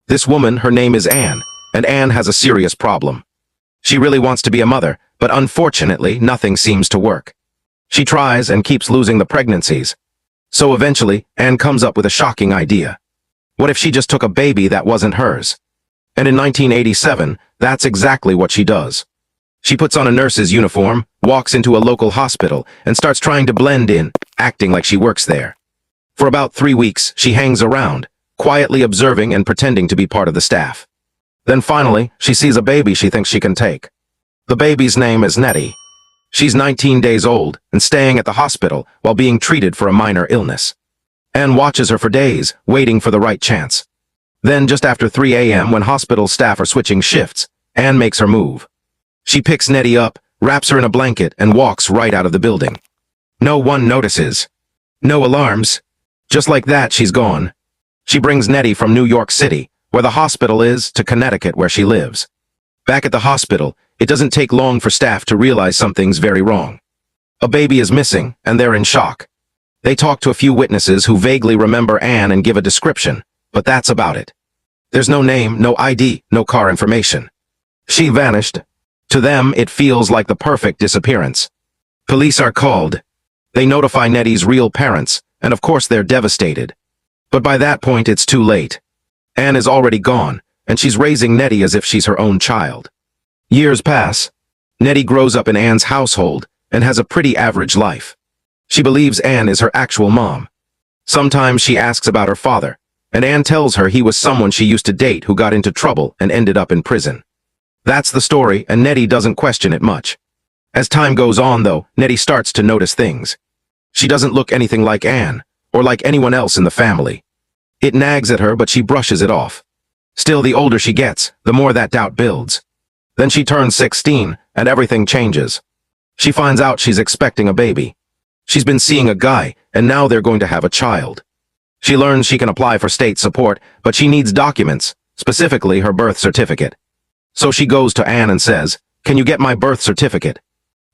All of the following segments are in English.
This woman, her name is Anne, and Anne has a serious problem. She really wants to be a mother, but unfortunately, nothing seems to work. She tries and keeps losing the pregnancies. So eventually, Anne comes up with a shocking idea. What if she just took a baby that wasn't hers? And in 1987, that's exactly what she does. She puts on a nurse's uniform, walks into a local hospital, and starts trying to blend in, acting like she works there. For about 3 weeks, she hangs around, quietly observing and pretending to be part of the staff. Then finally, she sees a baby she thinks she can take. The baby's name is Netty. She's 19 days old and staying at the hospital while being treated for a minor illness. Anne watches her for days, waiting for the right chance. Then, just after 3 a.m., when hospital staff are switching shifts, Anne makes her move. She picks Netty up, wraps her in a blanket, and walks right out of the building. No one notices. No alarms. Just like that, she's gone. She brings Netty from New York City, where the hospital is, to Connecticut, where she lives. Back at the hospital, it doesn't take long for staff to realize something's very wrong. A baby is missing, and they're in shock. They talk to a few witnesses who vaguely remember Anne and give a description, but that's about it. There's no name, no ID, no car information. She vanished. To them, it feels like the perfect disappearance. Police are called. They notify Netty's real parents, and of course they're devastated. But by that point, it's too late. Anne is already gone, and she's raising Netty as if she's her own child. Years pass. Netty grows up in Anne's household and has a pretty average life. She believes Anne is her actual mom. Sometimes she asks about her father, and Anne tells her he was someone she used to date who got into trouble and ended up in prison. That's the story, and Netty doesn't question it much. As time goes on, though, Netty starts to notice things. She doesn't look anything like Anne, or like anyone else in the family. It nags at her, but she brushes it off. Still, the older she gets, the more that doubt builds. Then she turns 16, and everything changes. She finds out she's expecting a baby. She's been seeing a guy, and now they're going to have a child. She learns she can apply for state support, but she needs documents, specifically her birth certificate. So she goes to Anne and says, "Can you get my birth certificate?"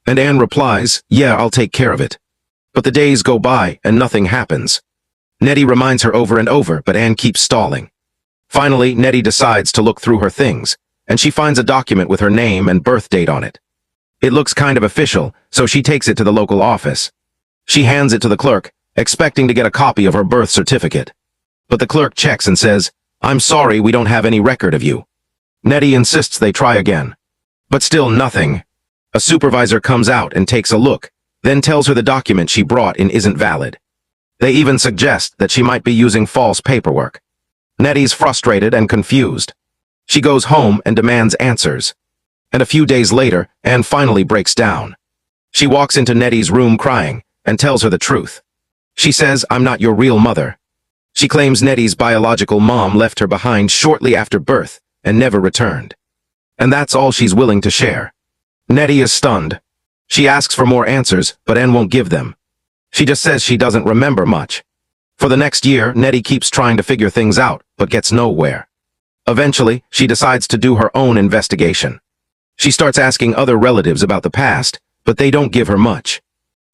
And Anne replies, "Yeah, I'll take care of it." But the days go by, and nothing happens. Netty reminds her over and over, but Anne keeps stalling. Finally, Netty decides to look through her things, and she finds a document with her name and birth date on it. It looks kind of official, so she takes it to the local office. She hands it to the clerk, expecting to get a copy of her birth certificate. But the clerk checks and says, "I'm sorry, we don't have any record of you." Netty insists they try again. But still nothing. A supervisor comes out and takes a look, then tells her the document she brought in isn't valid. They even suggest that she might be using false paperwork. Netty's frustrated and confused. She goes home and demands answers. And a few days later, Anne finally breaks down. She walks into Netty's room crying and tells her the truth. She says, "I'm not your real mother." She claims Netty's biological mom left her behind shortly after birth and never returned. And that's all she's willing to share. Netty is stunned. She asks for more answers, but Anne won't give them. She just says she doesn't remember much. For the next year, Netty keeps trying to figure things out, but gets nowhere. Eventually, she decides to do her own investigation. She starts asking other relatives about the past, but they don't give her much.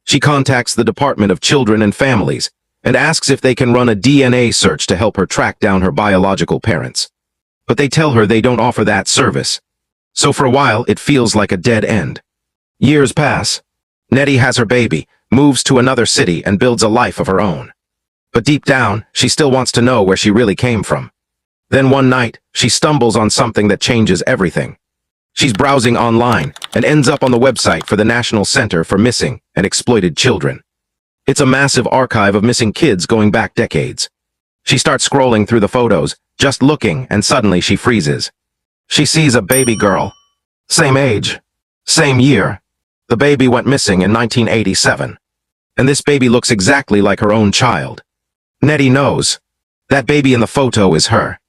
She contacts the Department of Children and Families and asks if they can run a DNA search to help her track down her biological parents. But they tell her they don't offer that service. So for a while, it feels like a dead end. Years pass. Netty has her baby, moves to another city, and builds a life of her own. But deep down, she still wants to know where she really came from. Then one night, she stumbles on something that changes everything. She's browsing online and ends up on the website for the National Center for Missing and Exploited Children. It's a massive archive of missing kids going back decades. She starts scrolling through the photos, just looking, and suddenly she freezes. She sees a baby girl. Same age. Same year. The baby went missing in 1987. And this baby looks exactly like her own child. Netty knows. That baby in the photo is her.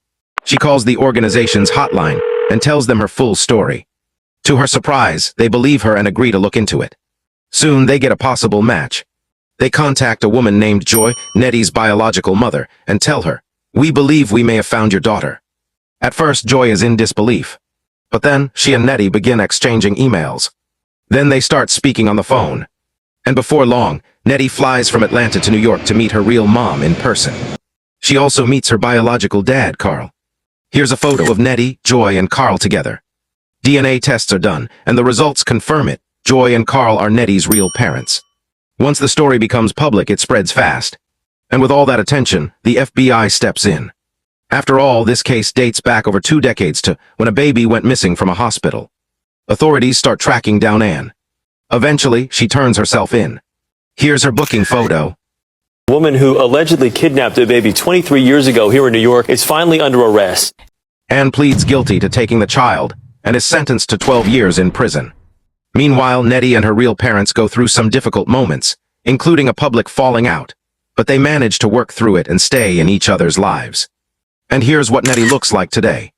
She calls the organization's hotline and tells them her full story. To her surprise, they believe her and agree to look into it. Soon, they get a possible match. They contact a woman named Joy, Netty's biological mother, and tell her, "We believe we may have found your daughter." At first, Joy is in disbelief. But then, she and Netty begin exchanging emails. Then they start speaking on the phone. And before long, Netty flies from Atlanta to New York to meet her real mom in person. She also meets her biological dad, Carl. Here's a photo of Netty, Joy, and Carl together. DNA tests are done, and the results confirm it. Joy and Carl are Netty's real parents. Once the story becomes public, it spreads fast. And with all that attention, the FBI steps in. After all, this case dates back over 2 decades to when a baby went missing from a hospital. Authorities start tracking down Anne. Eventually, she turns herself in. Here's her booking photo. A woman who allegedly kidnapped a baby 23 years ago here in New York is finally under arrest. Anne pleads guilty to taking the child and is sentenced to 12 years in prison. Meanwhile, Netty and her real parents go through some difficult moments, including a public falling out, but they manage to work through it and stay in each other's lives. And here's what Netty looks like today.